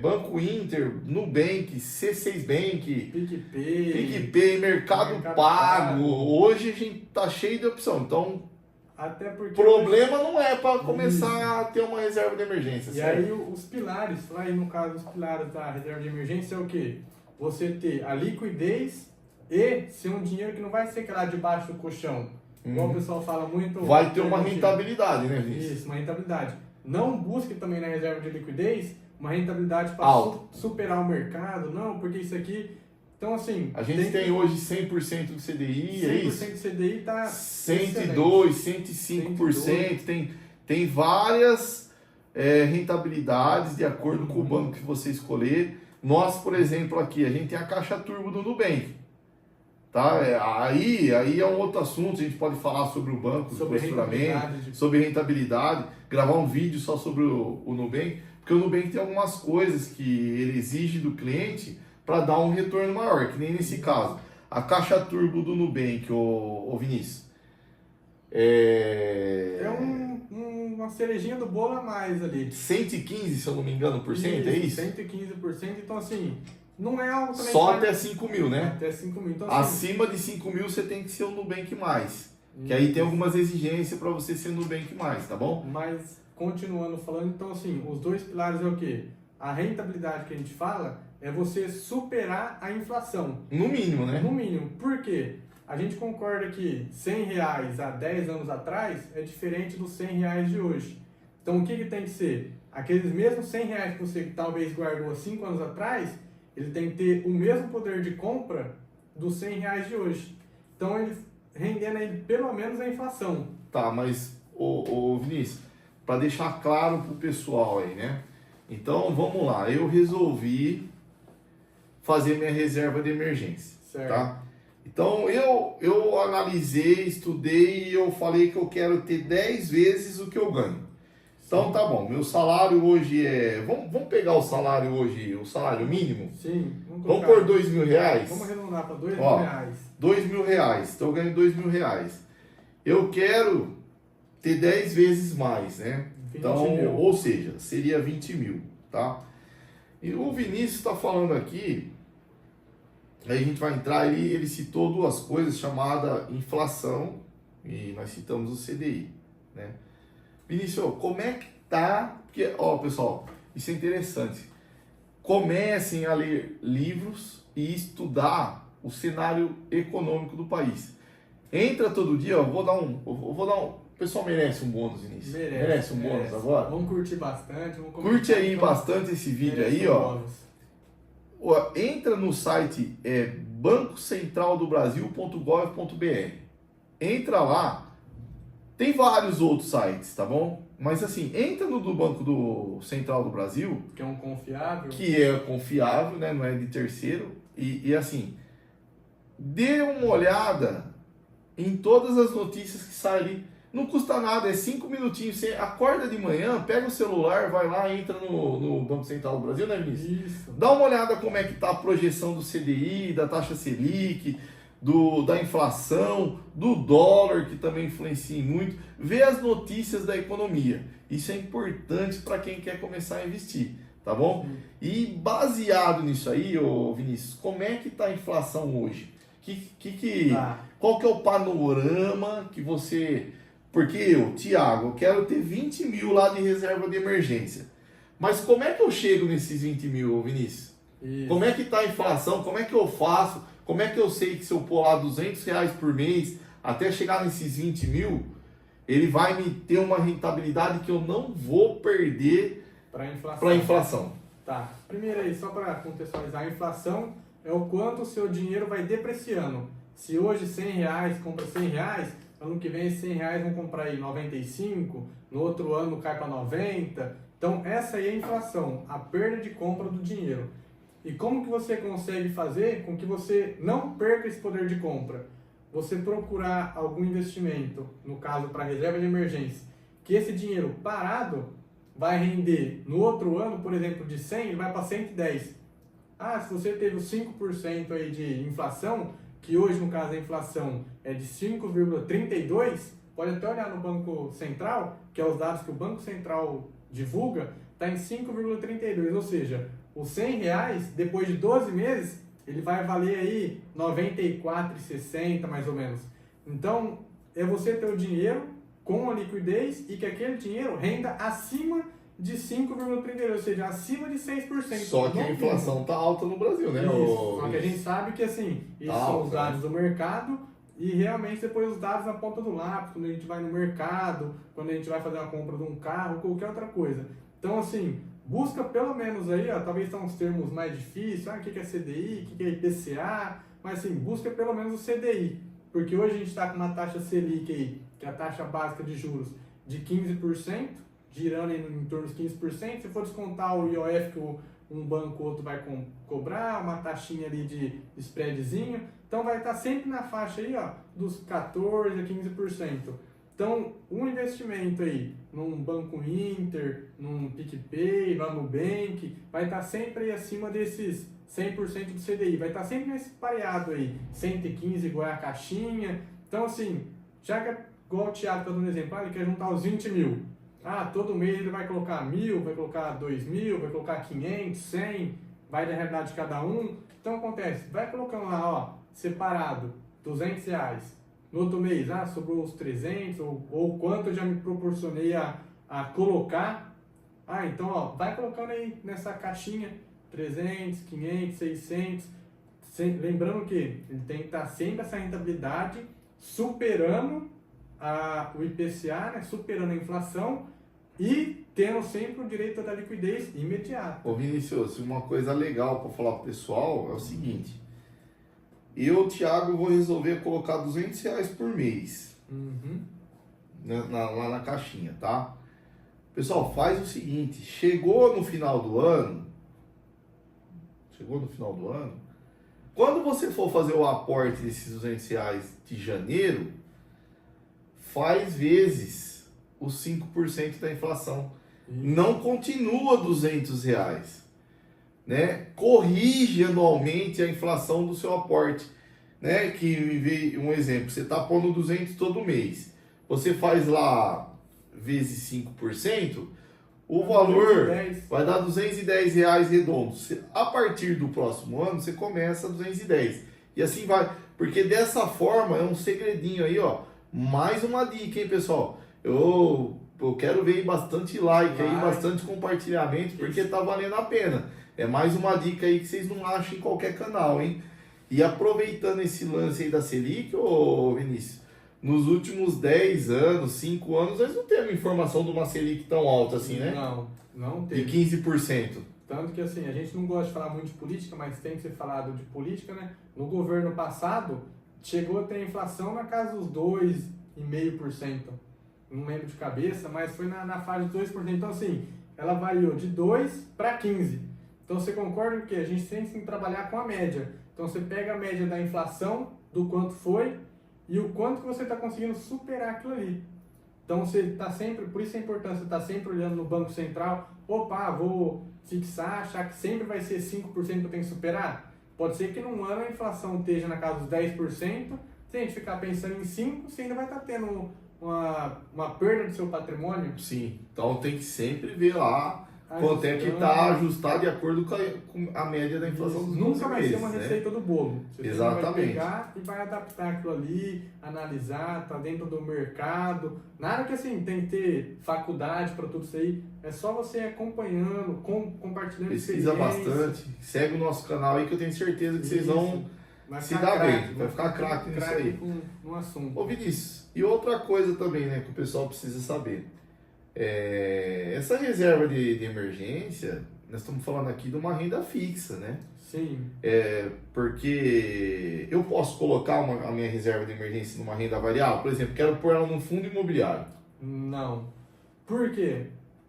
Banco Inter, Nubank, C6 Bank, PicPay, Mercado Pago. Hoje a gente tá cheio de opção. Então, até porque problema não é para começar a ter uma reserva de emergência. E certo? aí os pilares, aí no caso os pilares da reserva de emergência é o quê? Você ter a liquidez e ser um dinheiro que não vai ser lá debaixo do colchão. Como o pessoal fala muito. Vai ter uma rentabilidade, né, Vinícius? Isso, uma rentabilidade. Não busque também na reserva de liquidez uma rentabilidade para superar o mercado, não, porque isso aqui. Então, assim. A gente tem hoje 100% do CDI, é isso? 100% do CDI está. 102%, 105%. Tem várias rentabilidades de acordo com o banco que você escolher. Nós, por exemplo, aqui, a gente tem a Caixa Turbo do Nubank. Tá? Aí é um outro assunto, a gente pode falar sobre o banco, sobre rentabilidade, sobre rentabilidade, gravar um vídeo só sobre o Nubank, porque o Nubank tem algumas coisas que ele exige do cliente para dar um retorno maior, que nem nesse caso. A Caixa Turbo do Nubank, ô Vinícius, uma cerejinha do bolo a mais ali. 115, se eu não me engano, por cento, é isso? 115%, então assim, não é algo também... Só até 5 mil, né? Até 5 mil. Então, assim, acima de 5 mil você tem que ser o Nubank mais. Que aí tem algumas exigências para você ser Nubank mais, tá bom? Mas, continuando falando, então assim, os dois pilares é o quê? A rentabilidade que a gente fala é você superar a inflação. No mínimo, né? No mínimo. Por quê? A gente concorda que R$100 há 10 anos atrás é diferente dos R$100 de hoje. Então, o que tem que ser? Aqueles mesmos R$100 que você talvez guardou há 5 anos atrás, ele tem que ter o mesmo poder de compra dos R$100 de hoje. Então, ele rendendo aí pelo menos a inflação. Tá, mas, ô Vinícius, para deixar claro pro pessoal aí, né? Então, vamos lá. Eu resolvi fazer minha reserva de emergência, certo. Tá? Então, eu analisei, estudei e eu falei que eu quero ter 10 vezes o que eu ganho. Então, tá bom. Meu salário hoje é... Vamos pegar o salário hoje, o salário mínimo? Sim. Vamos pôr R$2.000? Vamos arredondar para R$2.000. R$2.000. Então, eu ganho R$2.000. Eu quero ter 10 vezes mais, né? Então, ou seja, seria 20 mil, tá? E o Vinícius está falando aqui... Aí a gente vai entrar, ele citou duas coisas chamadas inflação e nós citamos o CDI, né? Vinícius, como é que tá? Porque, ó, pessoal, isso é interessante. Comecem a ler livros e estudar o cenário econômico do país. Entra todo dia, ó, vou dar um. O pessoal merece um bônus, Vinícius. Merece um bônus agora? Vamos curtir bastante. Curte aí bastante esse vídeo aí, ó. Entra no site bancocentraldobrasil.gov.br. Entra lá, tem vários outros sites, tá bom? Mas assim, entra no do Banco do Central do Brasil, que é um confiável, que é confiável, né? Não é de terceiro, e assim, dê uma olhada em todas as notícias que saem ali. Não custa nada, é 5 minutinhos. Você acorda de manhã, pega o celular, vai lá, entra no Banco Central do Brasil, né, Vinícius? Isso. Dá uma olhada como é que está a projeção do CDI, da taxa Selic, da inflação, do dólar, que também influencia muito. Vê as notícias da economia. Isso é importante para quem quer começar a investir, tá bom? E baseado nisso aí, ô Vinícius, como é que está a inflação hoje? Qual que é o panorama que você... Porque Thiago, eu quero ter 20 mil lá de reserva de emergência. Mas como é que eu chego nesses 20 mil, Vinícius? Isso. Como é que está a inflação? Como é que eu faço? Como é que eu sei que se eu pôr lá R$200 por mês, até chegar nesses 20 mil, ele vai me ter uma rentabilidade que eu não vou perder para a inflação? Tá. Primeiro aí, só para contextualizar, a inflação é o quanto o seu dinheiro vai depreciando. Se hoje R$100 compra R$100, ano que vem esses R$100 vão comprar aí 95, no outro ano cai para 90. Então essa aí é a inflação, a perda de compra do dinheiro. E como que você consegue fazer com que você não perca esse poder de compra? Você procurar algum investimento, no caso para reserva de emergência, que esse dinheiro parado vai render no outro ano, por exemplo, de 100, ele vai para 110. Ah, se você teve os 5% aí de inflação, que hoje, no caso, a inflação é de 5,32, pode até olhar no Banco Central, que é os dados que o Banco Central divulga, está em 5,32, ou seja, os R$100, depois de 12 meses, ele vai valer aí R$ 94,60 mais ou menos. Então, é você ter o dinheiro com a liquidez e que aquele dinheiro renda acima de 5,32, ou seja, acima de 6%. Só que a inflação está alta no Brasil, né? Isso, só que a gente sabe que assim, esses são os dados do mercado e realmente depois os dados na ponta do lápis, quando a gente vai no mercado, quando a gente vai fazer uma compra de um carro, qualquer outra coisa. Então assim, busca pelo menos aí, ó, talvez são os termos mais difíceis, o que é CDI, o que é IPCA, mas assim, busca pelo menos o CDI, porque hoje a gente está com uma taxa Selic aí, que é a taxa básica de juros, de 15%, girando em torno dos 15%. Se for descontar o IOF que um banco ou outro vai cobrar, uma taxinha ali de spreadzinho, então vai estar sempre na faixa aí, ó, dos 14% a 15%. Então, um investimento aí num Banco Inter, num PicPay, lá no Nubank, vai estar sempre aí acima desses 100% do CDI, vai estar sempre nesse pareado aí, 115 igual a caixinha. Então, assim, já que, igual o Thiago está dando exemplo, ele quer juntar os 20 mil. Todo mês ele vai colocar 1.000, vai colocar 2.000, vai colocar 500, 100, vai da realidade de cada um. Então, acontece, vai colocando lá, ó, separado, R$200. No outro mês, sobrou os 300, ou quanto eu já me proporcionei a colocar. Então, ó, vai colocando aí nessa caixinha, 300, 500, 600. Lembrando que ele tem que estar sempre essa rentabilidade superando o IPCA, né, superando a inflação e tendo sempre o direito da liquidez imediata. Ô Vinícius, uma coisa legal para falar pro pessoal é o seguinte: eu, Thiago, vou resolver colocar R$200 por mês lá na caixinha, tá? Pessoal, faz o seguinte: chegou no final do ano, quando você for fazer o aporte desses R$200 de janeiro, faz vezes os 5% da inflação. Não continua R$200, né? Corrige anualmente a inflação do seu aporte, né? Que um exemplo, você está pondo 200 todo mês, você faz lá vezes 5%, o valor vai dar R$210 redondos. A partir do próximo ano você começa a 210 e assim vai, porque dessa forma é um segredinho aí, ó. Mais uma dica, hein, pessoal? Eu quero ver bastante like aí, bastante compartilhamento, porque tá valendo a pena. É mais uma dica aí que vocês não acham em qualquer canal, hein? E aproveitando esse lance aí da Selic, ô Vinícius, nos últimos 10 anos, 5 anos, nós não temos informação de uma Selic tão alta assim, né? Não teve. De 15%. Tanto que assim, a gente não gosta de falar muito de política, mas tem que ser falado de política, né? No governo passado, chegou a ter inflação na casa dos 2,5%. Não lembro de cabeça, mas foi na faixa de 2%. Então, assim, ela variou de 2 para 15. Então, você concorda que a gente tem que trabalhar com a média. Então, você pega a média da inflação, do quanto foi, e o quanto que você está conseguindo superar aquilo ali. Então, você está sempre, por isso a importância de estar sempre olhando no Banco Central. Opa, vou fixar, achar que sempre vai ser 5% que eu tenho que superar. Pode ser que num ano a inflação esteja na casa dos 10%. Se a gente ficar pensando em 5%, você ainda vai estar tendo uma perda do seu patrimônio. Sim, então tem que sempre ver lá quanto é que está ajustado de acordo com a média da inflação dos Nunca vai meses, ser uma né? receita do bolo. Você Exatamente. vai pegar e vai adaptar aquilo ali, analisar, tá dentro do mercado. Nada que assim, tem que ter faculdade para tudo isso aí. É só você acompanhando, compartilhando Pesquisa bastante. Segue o nosso canal aí que eu tenho certeza que vocês vão se dar bem. Vai ficar craque nisso aí. No assunto. Ô Vinícius, e outra coisa também, né, que o pessoal precisa saber. Essa reserva de emergência, nós estamos falando aqui de uma renda fixa, né? Sim. Porque eu posso colocar a minha reserva de emergência numa renda variável, por exemplo, quero pôr ela num fundo imobiliário. Não. Por quê?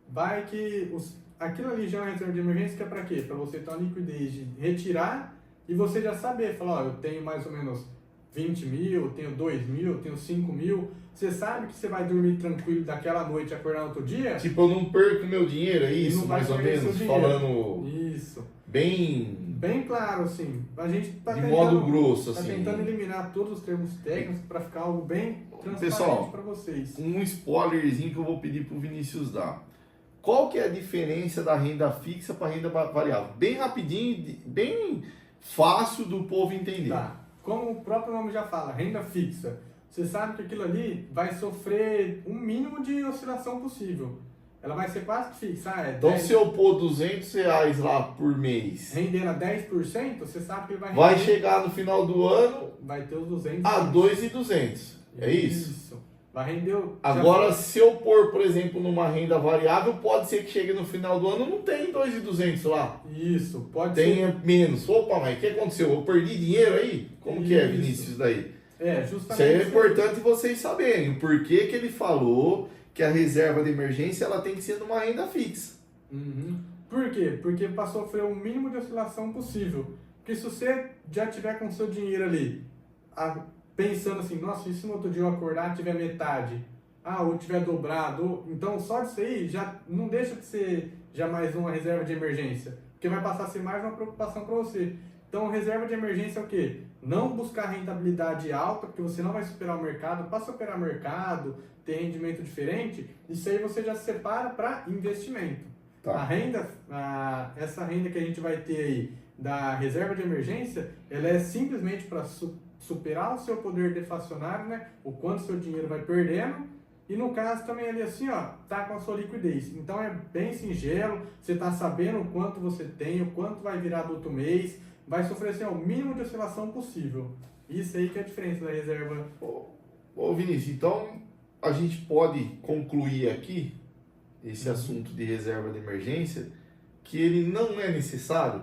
Vai que aquilo ali já é uma reserva de emergência, que é para quê? Para você ter uma liquidez de retirar e você já saber, falar, eu tenho mais ou menos 20 mil, eu tenho 2 mil, eu tenho 5 mil. Você sabe que você vai dormir tranquilo daquela noite e acordar no outro dia? Tipo, eu não perco meu dinheiro, é isso, mais ou menos, falando isso. Bem claro, assim. A gente tá de modo grosso, tá assim. tentando eliminar todos os termos técnicos para ficar algo bem transparente para vocês. Um spoilerzinho que eu vou pedir pro Vinícius dar. Qual que é a diferença da renda fixa para renda variável? Bem rapidinho, bem fácil do povo entender. Tá. Como o próprio nome já fala, renda fixa. Você sabe que aquilo ali vai sofrer um mínimo de oscilação possível. Ela vai ser quase fixa. Então, se eu pôr R$200 lá por mês, rendendo a 10%, você sabe que ele vai render. Vai chegar no final do ano, vai ter os 200 a 2.200. É isso? Vai render. Agora, se eu pôr, por exemplo, numa renda variável, pode ser que chegue no final do ano, não tem 2.200 lá. Isso, pode Tenha ser. menos. Opa, mas o que aconteceu? Eu perdi dinheiro aí? Como que é, Vinícius, daí? Justamente. Isso aí é importante vocês saberem o porquê que ele falou que a reserva de emergência ela tem que ser numa renda fixa. Uhum. Por quê? Porque para sofrer o mínimo de oscilação possível. Porque se você já tiver com o seu dinheiro ali, pensando assim, nossa, e se no outro dia eu acordar tiver metade? Ou tiver dobrado? Então só disso aí já não deixa de ser já mais uma reserva de emergência. Porque vai passar a ser mais uma preocupação para você. Então reserva de emergência é o quê? Não buscar rentabilidade alta, porque você não vai superar o mercado. Para superar o mercado, ter rendimento diferente, isso aí você já separa para investimento. Tá. A renda, essa renda que a gente vai ter aí da reserva de emergência, ela é simplesmente para superar o seu poder deflacionário, né? O quanto seu dinheiro vai perdendo. E no caso também ali assim, tá com a sua liquidez. Então é bem singelo, você tá sabendo o quanto você tem, o quanto vai virar do outro mês, vai sofrer assim, o mínimo de oscilação possível. Isso aí que é a diferença da reserva. Ô Vinícius, então a gente pode concluir aqui esse assunto de reserva de emergência, que ele não é necessário,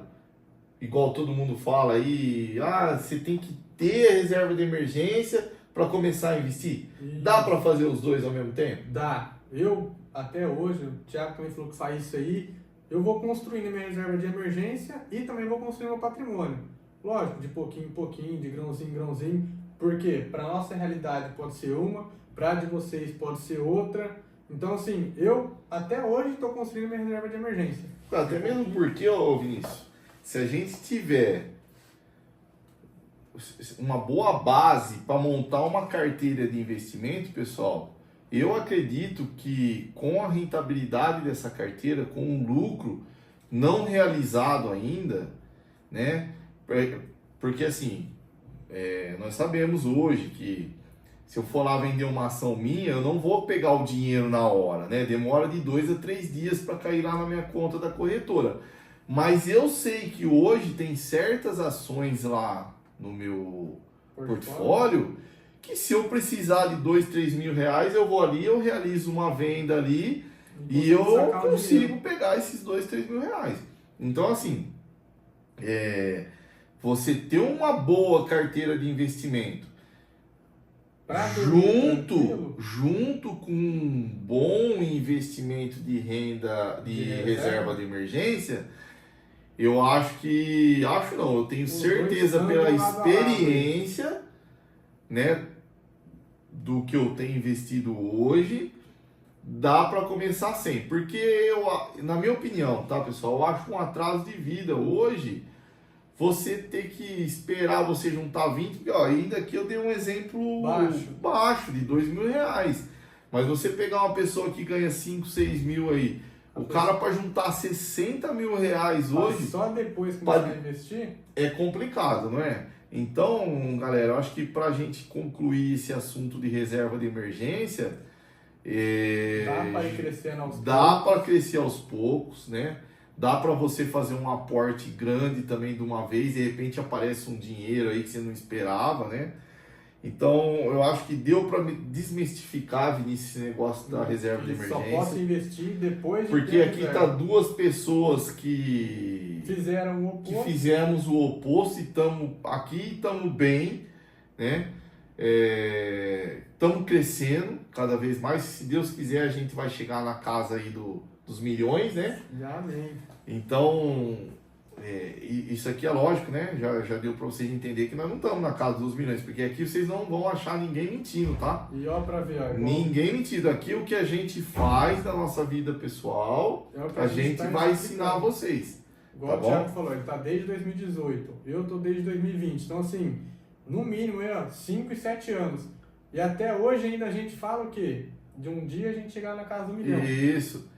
igual todo mundo fala aí, você tem que ter reserva de emergência para começar a investir. Dá para fazer os dois ao mesmo tempo? Dá. Eu, até hoje, o Thiago também falou que faz isso aí, eu vou construindo minha reserva de emergência e também vou construindo meu patrimônio. Lógico, de pouquinho em pouquinho, de grãozinho em grãozinho, porque para nossa realidade pode ser uma, para de vocês pode ser outra. Então, assim, eu até hoje estou construindo minha reserva de emergência. Até mesmo porque, ô Vinícius, se a gente tiver uma boa base para montar uma carteira de investimento, pessoal, eu acredito que com a rentabilidade dessa carteira, com um lucro não realizado ainda, né? Porque assim, nós sabemos hoje que se eu for lá vender uma ação minha, eu não vou pegar o dinheiro na hora, né? Demora de 2 a 3 dias para cair lá na minha conta da corretora. Mas eu sei que hoje tem certas ações lá no meu portfólio que se eu precisar de 2, 3 mil reais, eu vou ali, eu realizo uma venda ali e eu consigo pegar esses 2, 3 mil reais. Então, assim, você ter uma boa carteira de investimento junto com um bom investimento de renda, de reserva de emergência, eu eu tenho certeza pela experiência, né, do que eu tenho investido hoje, dá para começar sem. Porque na minha opinião, tá, pessoal, eu acho um atraso de vida hoje você ter que esperar você juntar 20, porque ainda aqui eu dei um exemplo baixo de 2 mil reais. Mas você pegar uma pessoa que ganha 5, 6 mil aí, o cara para juntar 60 mil reais hoje, só depois começar a investir, é complicado, não é? Então, galera, eu acho que para a gente concluir esse assunto de reserva de emergência, dá para ir crescendo aos poucos. Dá para crescer aos poucos, né? Dá para você fazer um aporte grande também de uma vez, de repente aparece um dinheiro aí que você não esperava, né? Então, eu acho que deu para desmistificar, Vinícius, esse negócio da reserva de emergência. Só posso investir depois de porque aqui tá duas pessoas que fizeram o oposto. Que fizemos o oposto e estamos bem, né? Estamos crescendo cada vez mais. Se Deus quiser, a gente vai chegar na casa aí dos milhões, né? Amém. Então, isso aqui é lógico, né? Já deu para vocês entender que nós não estamos na casa dos milhões, porque aqui vocês não vão achar ninguém mentindo, tá? E ó, pra ver, ó, ninguém mentindo. Aqui o que a gente faz na nossa vida pessoal, a gente vai ensinar a vocês. Igual o Thiago falou, ele tá desde 2018, eu tô desde 2020. Então, assim, no mínimo, 5 e 7 anos. E até hoje ainda a gente fala o quê? De um dia a gente chegar na casa do milhão. Isso.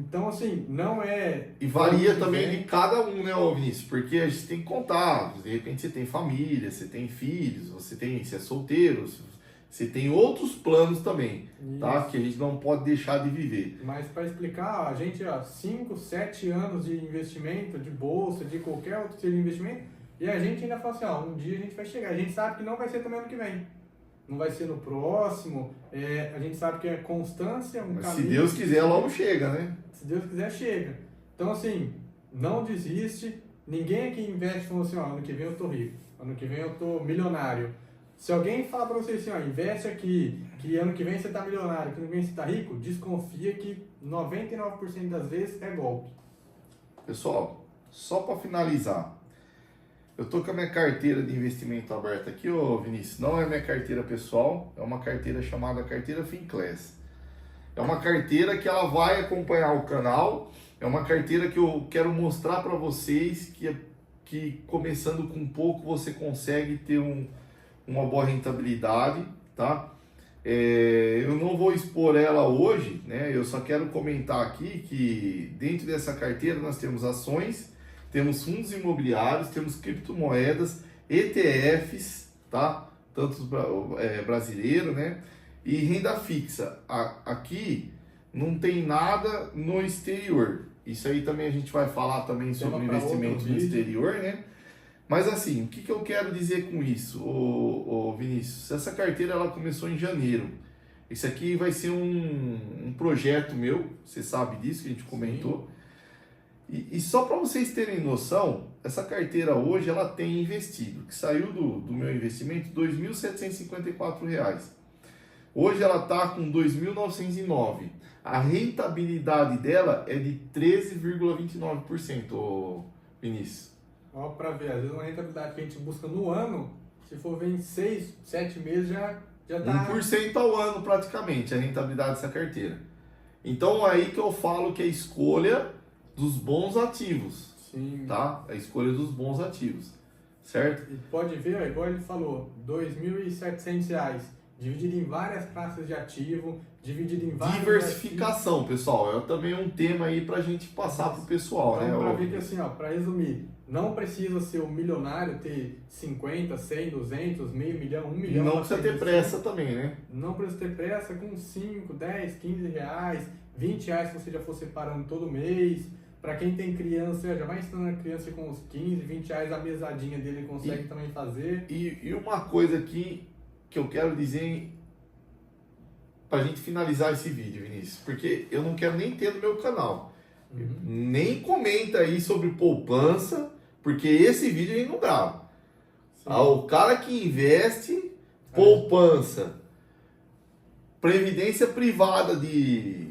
Então, assim, não é... E varia também de cada um, né, Vinícius? Porque a gente tem que contar. De repente você tem família, você tem filhos, você é solteiro, você tem outros planos também, tá? Que a gente não pode deixar de viver. Mas para explicar, a gente, 5, 7 anos de investimento, de bolsa, de qualquer outro tipo de investimento, e a gente ainda fala assim, um dia a gente vai chegar. A gente sabe que não vai ser também ano que vem. Não vai ser no próximo, a gente sabe que é constância, Mas caminho. Se Deus quiser, logo chega, né? Se Deus quiser, chega. Então, assim, não desiste. Ninguém aqui investe falando assim, ano que vem eu tô rico, ano que vem eu tô milionário. Se alguém falar para você assim, ó, investe aqui, que ano que vem você tá milionário, que ano que vem você tá rico, desconfia que 99% das vezes é golpe. Pessoal, só para finalizar, eu tô com a minha carteira de investimento aberta aqui, ô Vinícius. Não é minha carteira pessoal, é uma carteira chamada carteira Finclass. É uma carteira que ela vai acompanhar o canal, é uma carteira que eu quero mostrar para vocês que começando com pouco você consegue ter uma boa rentabilidade, tá? Eu não vou expor ela hoje, né? Eu só quero comentar aqui que dentro dessa carteira nós temos ações, temos fundos imobiliários, temos criptomoedas, ETFs, tá? Tanto brasileiro, né? E renda fixa. Aqui não tem nada no exterior. Isso aí também a gente vai falar também sobre investimento no exterior, né? Mas assim, o que eu quero dizer com isso, ô Vinícius? Essa carteira ela começou em janeiro. Esse aqui vai ser um projeto meu, você sabe disso que a gente comentou. E só para vocês terem noção, essa carteira hoje ela tem investido, que saiu do meu investimento, R$ 2.754. Hoje ela está com 2.909. A rentabilidade dela é de 13,29%, Vinícius. Ó, para ver, às vezes uma rentabilidade que a gente busca no ano, se for ver em 6, 7 meses já tá... 1% ao ano praticamente a rentabilidade dessa carteira. Então aí que eu falo que é a escolha dos bons ativos. Sim. Tá? A escolha dos bons ativos, certo? E pode ver, igual ele falou, R$ 2.700, dividido em várias classes de ativo, dividido em vários... Diversificação, pessoal, é também um tema aí pra gente passar pro pessoal, então, né? Para ver que assim, ó, para resumir, não precisa ser um milionário, ter 50, 100, 200, meio milhão, 1 milhão. Não precisa ter pressa também, né? Não precisa ter pressa com 5, 10, 15 reais, 20 reais que você já for separando todo mês. Para quem tem criança, já vai ensinando a criança com uns 15, 20 reais, a mesadinha dele consegue também fazer. E uma coisa aqui que eu quero dizer pra gente finalizar esse vídeo, Vinícius, porque eu não quero nem ter no meu canal. Nem comenta aí sobre poupança, porque esse vídeo a gente não grava. O cara que investe, poupança, previdência privada de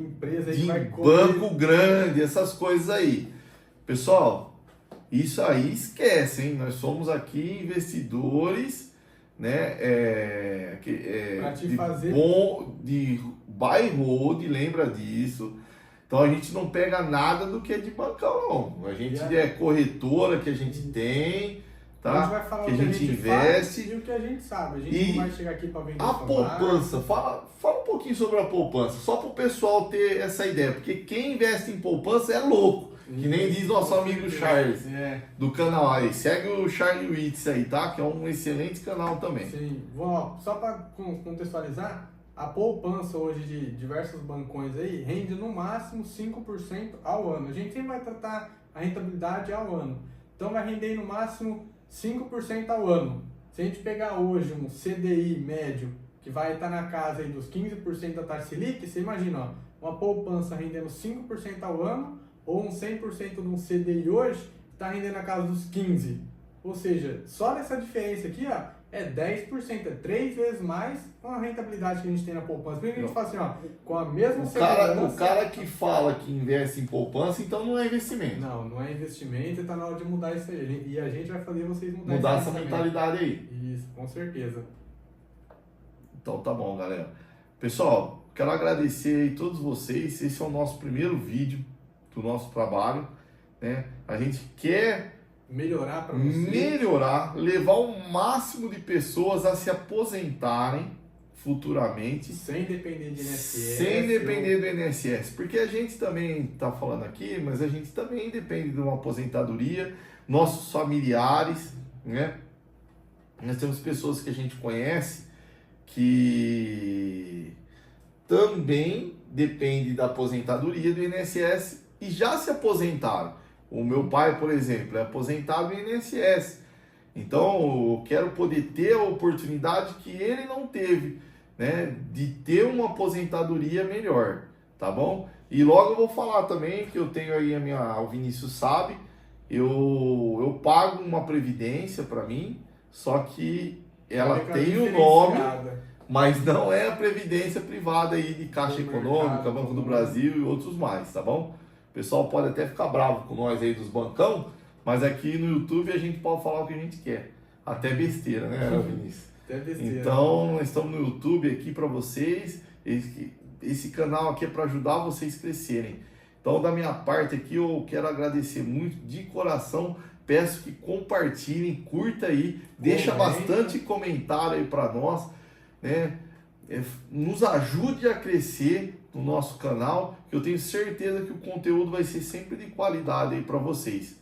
empresa, de banco grande, essas coisas aí. Pessoal, isso aí esquece, hein? Nós somos aqui investidores, né? De buy hold, lembra disso. Então a gente não pega nada do que é de bancão, não. A gente é corretora que a gente tem, tá? A gente vai falar que a gente investe e o que a gente sabe. A gente não vai chegar aqui para vender. A poupança, fala um pouquinho sobre a poupança, só para o pessoal ter essa ideia, porque quem investe em poupança é louco, que nem diz nosso amigo Charles, do canal aí. Segue o Charlie Witz aí, tá? Que é um excelente canal também. Sim, bom, só para contextualizar, a poupança hoje de diversos bancões aí rende no máximo 5% ao ano. A gente sempre vai tratar a rentabilidade ao ano. Então vai render no máximo 5% ao ano. Se a gente pegar hoje um CDI médio, que vai estar na casa aí dos 15% da taxa Selic, você imagina, ó, uma poupança rendendo 5% ao ano, ou um 100% de um CDI hoje, está rendendo na casa dos 15%. Ou seja, só nessa diferença aqui, ó, é 10%, é 3 vezes mais com a rentabilidade que a gente tem na poupança. Por que a gente fala assim, ó, com a mesma segurança... O cara que fala que investe em poupança, então não é investimento. Não é investimento e está na hora de mudar isso aí. E a gente vai fazer vocês mudar essa mentalidade aí. Isso, com certeza. Então tá bom, galera. Pessoal, quero agradecer aí todos vocês. Esse é o nosso primeiro vídeo do nosso trabalho, né? A gente quer melhorar para vocês. Levar o máximo de pessoas a se aposentarem futuramente. Sem depender de INSS. Sem depender do INSS. Porque a gente também está falando aqui, mas a gente também depende de uma aposentadoria. Nossos familiares, né? Nós temos pessoas que a gente conhece que também depende da aposentadoria do INSS e já se aposentaram. O meu pai, por exemplo, é aposentado no INSS. Então, eu quero poder ter a oportunidade que ele não teve, né, de ter uma aposentadoria melhor, tá bom? E logo eu vou falar também que eu tenho aí o Vinícius sabe, eu pago uma previdência para mim, só que ela Fica tem o nome, diferenciada. mas não é a previdência privada aí de Caixa Do Econômica, mercado, Banco do né? Brasil e outros mais, tá bom? O pessoal pode até ficar bravo com nós aí dos bancão, mas aqui no YouTube a gente pode falar o que a gente quer. Até besteira, né, Vinícius? Até besteira. Então, nós estamos no YouTube aqui para vocês. Esse canal aqui é para ajudar vocês a crescerem. Então, da minha parte aqui, eu quero agradecer muito de coração. Peço que compartilhem, curta aí, deixa bastante comentário aí para nós, né? Nos ajude a crescer no nosso canal, que eu tenho certeza que o conteúdo vai ser sempre de qualidade aí para vocês.